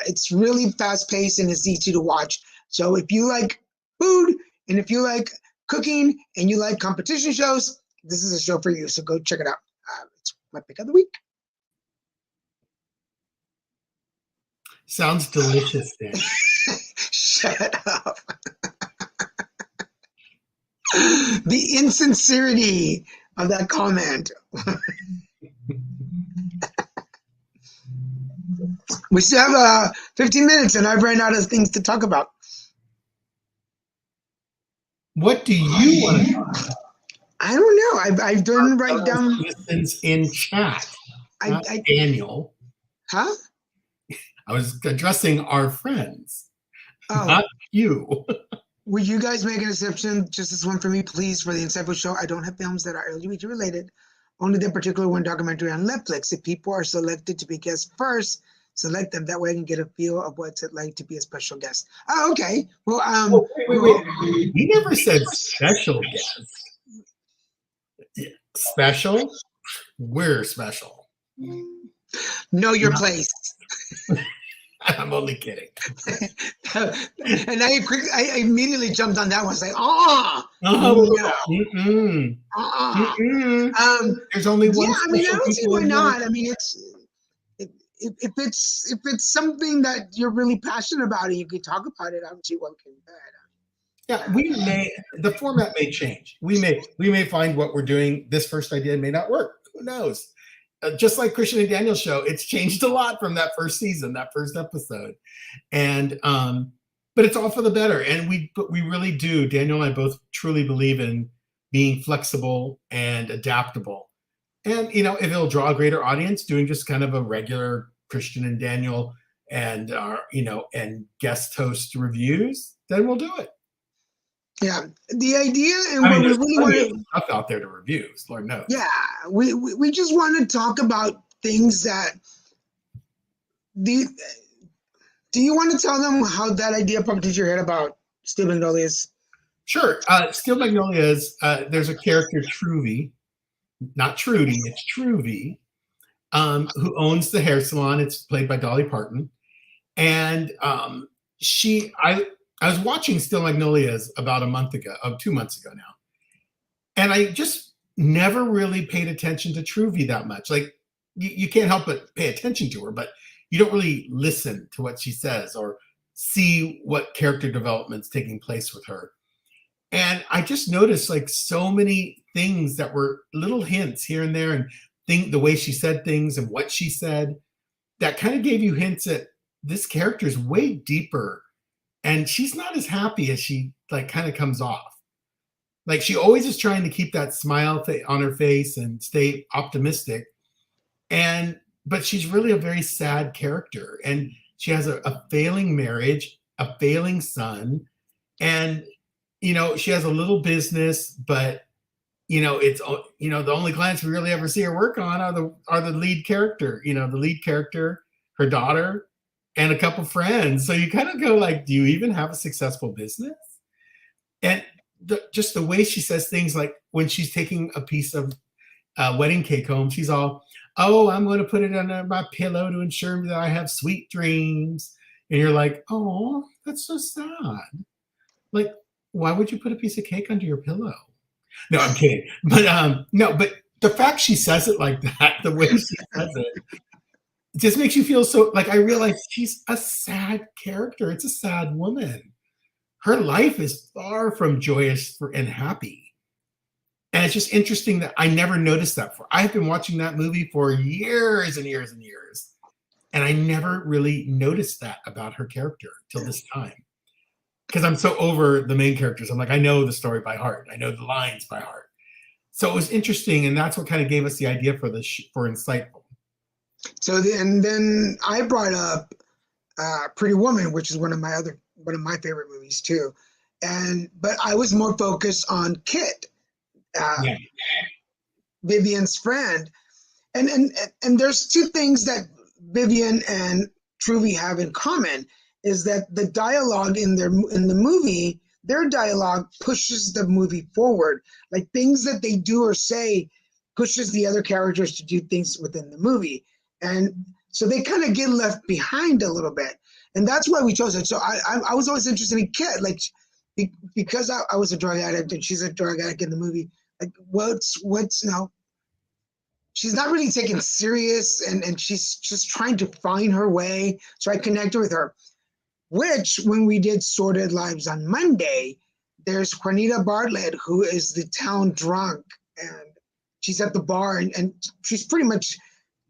It's really fast-paced and it's easy to watch. So if you like food and if you like cooking and you like competition shows, this is a show for you. So go check it out. It's my pick of the week. Sounds delicious, Dan. Shut up. The insincerity of that comment. We still have 15 minutes and I've ran out of things to talk about. What do you want to talk about? I don't know. I didn't write down. Citizens in chat. Not Daniel. Huh? I was addressing our friends, Oh, not you. would you guys make an exception? Just this one for me, please, for the Insightful Show. I don't have films that are LGBT related. Only the particular one documentary on Netflix. If people are selected to be guests first, select them. That way I can get a feel of what's it like to be a special guest. Oh, okay. Well, Oh, wait. He never said special guest. Special? We're special. know your place. I'm only kidding. And I immediately jumped on that one. I was like, oh, Oh, no. There's only one. Yeah, I mean, I special don't see people why in there. not. I mean, if it's something that you're really passionate about and you can talk about it, I don't see what can be bad. Yeah, the format may change. We may find what we're doing. This first idea may not work. Who knows? Just like Christian and Daniel's show, it's changed a lot from that first season, that first episode, and but it's all for the better. And we really do. Daniel and I both truly believe in being flexible and adaptable. And if it'll draw a greater audience, doing just kind of a regular Christian and Daniel and and guest host reviews, then we'll do it. Yeah, the idea and what we really want to stuff out there to review, Lord knows. Yeah, we just want to talk about things that do you want to tell them how that idea popped into your head about Steel Magnolias? Sure. Steel Magnolias, there's a character, Truvy, not Trudy, it's Truvy, who owns the hair salon. It's played by Dolly Parton. And I was watching Steel Magnolias about 2 months ago now. And I just never really paid attention to Truvy that much. Like, you can't help but pay attention to her, but you don't really listen to what she says or see what character development's taking place with her. And I just noticed like so many things that were little hints here and there, and the way she said things and what she said, that kind of gave you hints that this character is way deeper, and she's not as happy as she like kind of comes off. Like, she always is trying to keep that smile on her face and stay optimistic. But she's really a very sad character, and she has a failing marriage, a failing son, and she has a little business, but it's the only clients we really ever see her work on are the lead character, her daughter, and a couple friends. So you kind of go like, do you even have a successful business? And just the way she says things, like when she's taking a piece of wedding cake home, she's all, oh, I'm going to put it under my pillow to ensure that I have sweet dreams. And you're like, oh, that's so sad. Like, why would you put a piece of cake under your pillow? No, I'm kidding. But no, but the fact she says it like that, the way she says it just makes you feel so, like, I realize she's a sad character. It's a sad woman. Her life is far from joyous and happy. And it's just interesting that I never noticed that before. I've been watching that movie for years and years and years, and I never really noticed that about her character till this time. Because I'm so over the main characters. I'm like, I know the story by heart. I know the lines by heart. So it was interesting, and that's what kind of gave us the idea for for Insightful. So then I brought up Pretty Woman, which is one of my favorite movies too. But I was more focused on Kit, Vivian's friend, and there's two things that Vivian and Truvy have in common. Is that the dialogue in the movie, their dialogue pushes the movie forward. Like, things that they do or say pushes the other characters to do things within the movie. And so they kind of get left behind a little bit. And that's why we chose it. So I was always interested in Kit, like, because I was a drug addict and she's a drug addict in the movie. Like, what's she's not really taken serious, and she's just trying to find her way. So I connected with her. Which, when we did Sordid Lives on Monday, there's Juanita Bartlett, who is the town drunk, and she's at the bar, and she's pretty much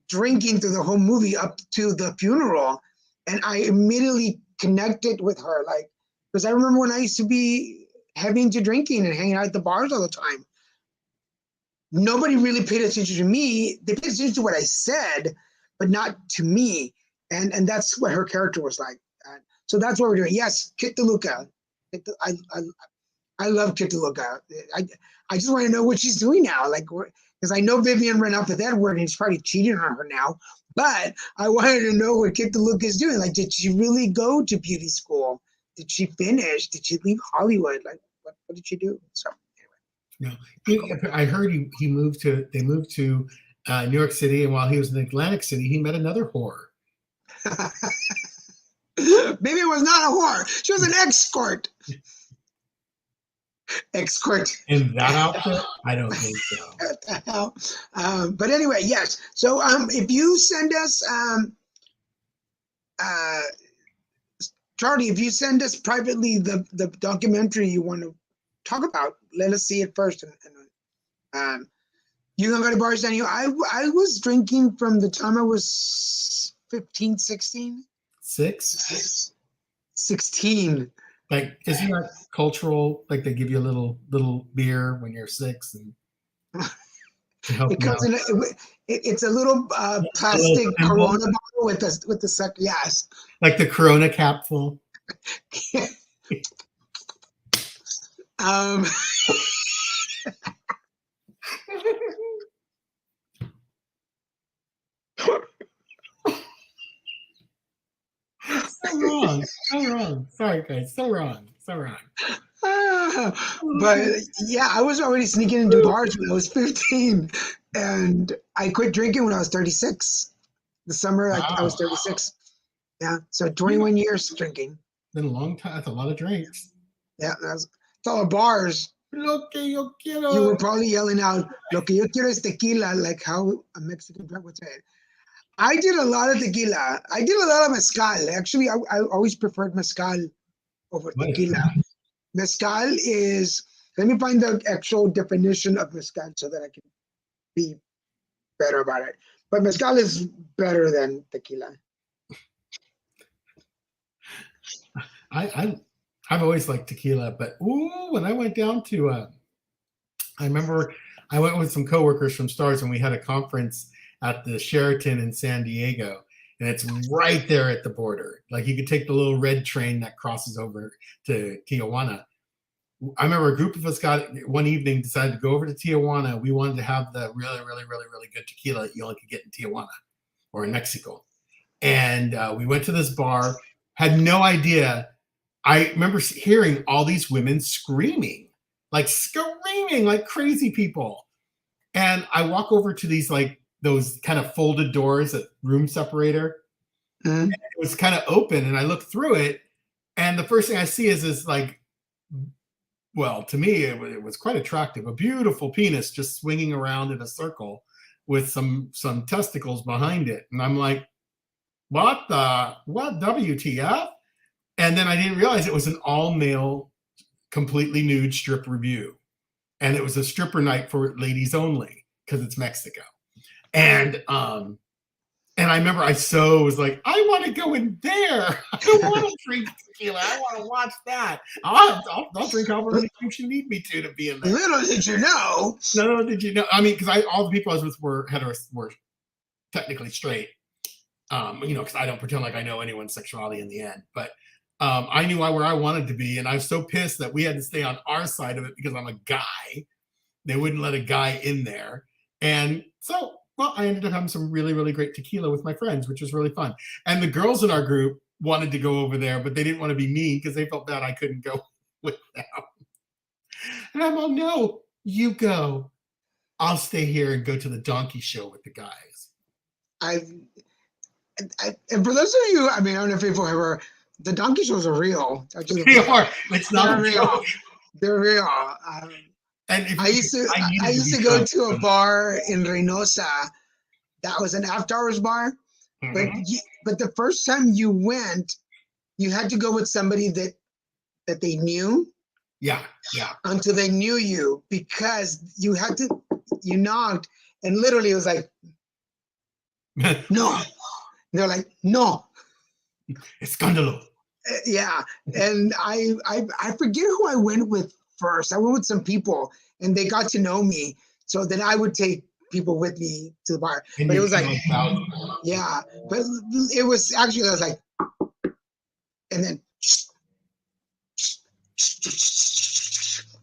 drinking through the whole movie up to the funeral. And I immediately connected with her, like, because I remember when I used to be heavy into drinking and hanging out at the bars all the time. Nobody really paid attention to me. They paid attention to what I said, but not to me. And that's what her character was like. So that's what we're doing. Yes, Kit DeLuca. I love Kit DeLuca. I just want to know what she's doing now. Like, because I know Vivian ran off with Edward and he's probably cheating on her now. But I wanted to know what Kit DeLuca is doing. Like, did she really go to beauty school? Did she finish? Did she leave Hollywood? Like, what did she do? So No, I heard they moved to New York City, and while he was in Atlantic City, he met another whore. maybe it was not a whore. She was an escort. Escort. In that outfit, I don't think so. What the hell? But anyway, yes. So if you send us, Charlie, if you send us privately the documentary you want to talk about, let us see it first. And you can go to bars, Daniel. I was drinking from the time I was 15, 16. 16. Like, isn't that cultural? Like, they give you a little beer when you're 6 and to help It you comes out. in. It's a little plastic Corona bottle with the suck. Yes. Like the Corona capsule. So wrong. So wrong. Sorry, guys. So wrong. So wrong. But yeah, I was already sneaking into bars when I was 15, and I quit drinking when I was 36. The summer I was 36. Yeah, so 21 years drinking. Been a long time. That's a lot of drinks. Yeah, that's all the bars. Lo que yo quiero. You were probably yelling out, "Lo que yo quiero es tequila," like how a Mexican drunk would say it. I did a lot of tequila. I did a lot of mezcal. Actually, I always preferred mezcal over tequila. Mezcal is, let me find the actual definition of mezcal so that I can be better about it. But mezcal is better than tequila. I've always liked tequila, but when I went down to, I remember I went with some coworkers from Stars and we had a conference at the Sheraton in San Diego, and it's right there at the border. Like, you could take the little red train that crosses over to Tijuana. I remember a group of us one evening decided to go over to Tijuana. We wanted to have the really, really, really, really good tequila that you only could get in Tijuana or in Mexico. And we went to this bar, had no idea. I remember hearing all these women screaming like crazy people. And I walk over to these, like, those kind of folded doors at room separator. Mm-hmm. And it was kind of open, and I look through it, and the first thing I see is like, well, to me, it was quite attractive. A beautiful penis just swinging around in a circle with some testicles behind it. And I'm like, what WTF? And then I didn't realize it was an all-male, completely nude strip review. And it was a stripper night for ladies only because it's Mexico. And I remember I was like, I want to go in there. I don't want to drink tequila. I want to watch that. I'll drink however many times you need me to be in there. Little did you know. No, did you know? I mean, because all the people I was with were technically straight. Because I don't pretend like I know anyone's sexuality in the end. But I knew where I wanted to be, and I was so pissed that we had to stay on our side of it because I'm a guy. They wouldn't let a guy in there. And so, well, I ended up having some really, really great tequila with my friends, which was really fun. And the girls in our group wanted to go over there, but they didn't want to be mean because they felt bad I couldn't go with them. And I'm like, no, you go. I'll stay here and go to the donkey show with the guys. And for those of you, I mean, I don't know if people ever, the donkey shows are real. They are. It's not real. They're real. And I used to go to a bar in Reynosa that was an after-hours bar, Mm-hmm. but the first time you went, you had to go with somebody that they knew. Yeah. Until they knew you, because you knocked, and literally it was like, no. They're like, no. Escándalo. Yeah, and I forget who I went with first. I went with some people, and they got to know me, so then I would take people with me to the bar. And But it you was like, feel proud. yeah, but it was actually, I was like, and then,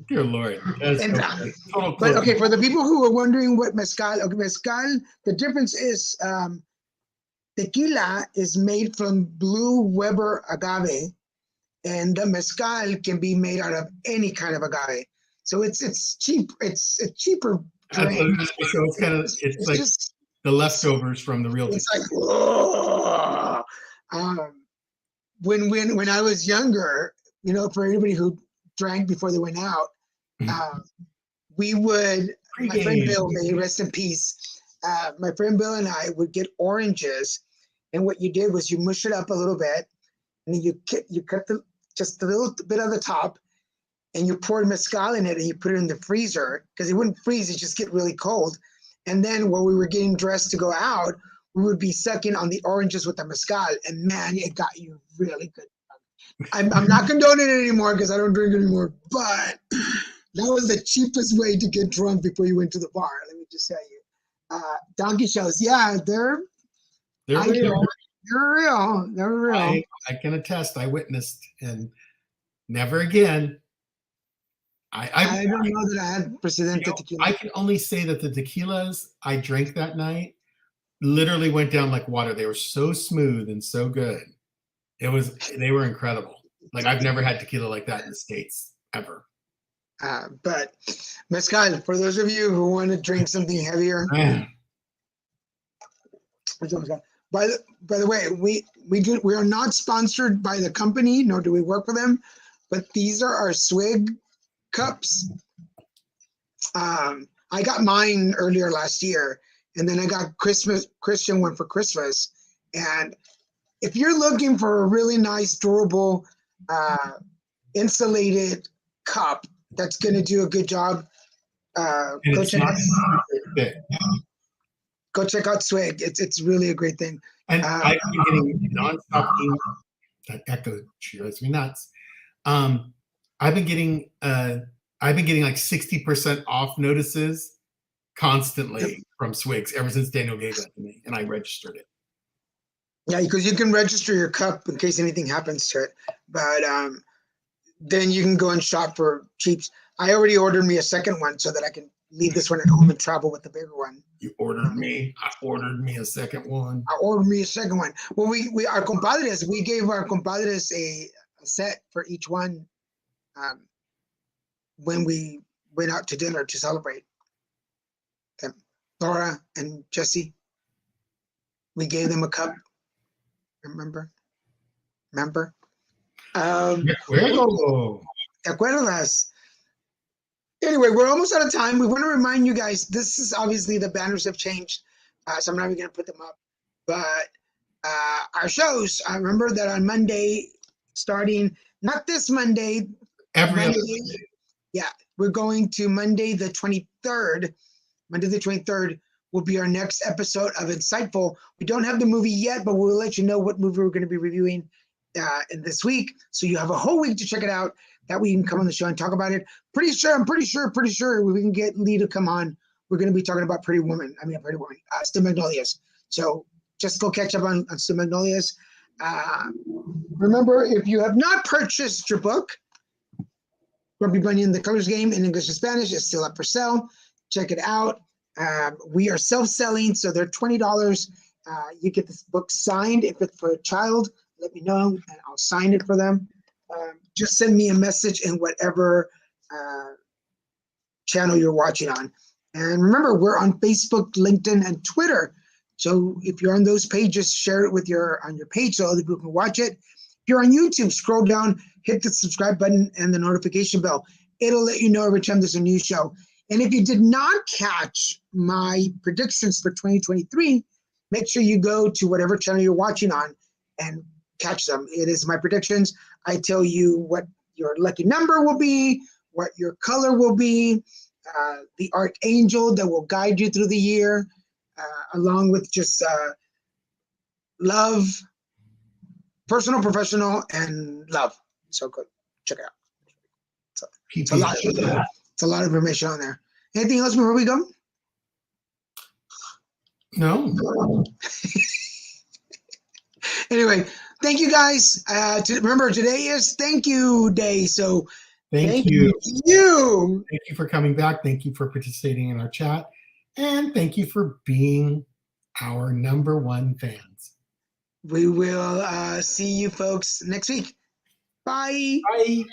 Dear Lord. That's and, so funny. Total but close. okay, for the people who are wondering what mezcal, okay, mezcal, the difference is tequila is made from blue Weber agave, and the mezcal can be made out of any kind of agave. So it's cheap. It's a cheaper That's drink. what- so it's kind of it's It's like just the leftovers from the real it's tequila. like whoa. When I was younger, you know, for anybody who drank before they went out, we would. My friend Pregame. Bill, may he rest in peace. My friend Bill and I would get oranges, and what you did was you mush it up a little bit, and then you cut just a little bit of the top, and you poured mezcal in it, and you put it in the freezer because it wouldn't freeze; it just get really cold. And then while we were getting dressed to go out, we would be sucking on the oranges with the mezcal, and man, it got you really good. I'm not condoning it anymore because I don't drink anymore, but that was the cheapest way to get drunk before you went to the bar. Let me just tell you. Donkey shows, yeah, they're They're real. real. They're real. I can attest. I witnessed, and never again. I don't know that I had Presidente tequila. I can only say that the tequilas I drank that night literally went down like water. They were so smooth and so good. They were incredible. Like I've never had tequila like that in the States ever. But mezcal, for those of you who want to drink something heavier, Man, by the way, we are not sponsored by the company, nor do we work for them, but these are our swig cups. I got mine earlier last year, and then I got Christian one for Christmas. And if you're looking for a really nice, durable, insulated cup that's going to do a good job, and go it's check not out, super thick. go check out Swig. It's really a great thing. And I've been getting nonstop emails. That echo drives me nuts. I've been getting like 60% off notices constantly from Swigs ever since Daniel gave that to me, and I registered it. Yeah, because you can register your cup in case anything happens to it. But then you can go and shop for cheaps. I already ordered me a second one so that I can leave this one at home and travel with the bigger one. You ordered me. I ordered me a second one. I ordered me a second one. Well, our compadres, we gave our compadres a set for each one when we went out to dinner to celebrate. Laura and Jesse, we gave them a cup. Remember? De acuerdo. ¿Te acuerdas? Anyway, we're almost out of time. We want to remind you guys, this is obviously the banners have changed, so I'm not even going to put them up. But our shows, I remember that on Monday, starting, not this Monday, Every other Monday, yeah, we're going to Monday the 23rd. Monday the 23rd will be our next episode of Insightful. We don't have the movie yet, but we'll let you know what movie we're going to be reviewing in this week. So you have a whole week to check it out. That way you can come on the show and talk about it. I'm pretty sure we can get Lee to come on. We're going to be talking about Pretty Woman, Still Magnolias. So just go catch up on Still Magnolias. Remember, if you have not purchased your book, Grumpy Bunny and the Colors Game in English and Spanish is still up for sale. Check it out. We are self-selling, so they're $20. You get this book signed. If it's for a child, let me know, and I'll sign it for them. Just send me a message in whatever channel you're watching on. And remember, we're on Facebook, LinkedIn, and Twitter. So if you're on those pages, share it with on your page so other people can watch it. If you're on YouTube, scroll down, hit the subscribe button and the notification bell. It'll let you know every time there's a new show. And if you did not catch my predictions for 2023, make sure you go to whatever channel you're watching on and catch them. It is my predictions. I tell you what your lucky number will be, what your color will be, the archangel that will guide you through the year, along with just love, personal, professional, and love. So good. Check it out. It's a lot of information on there. Anything else before we go? No. Anyway, thank you guys. Remember, today is thank you day. So Thank you. to you. Thank you for coming back. Thank you for participating in our chat. And thank you for being our #1 fans. We will see you folks next week. Bye. Bye.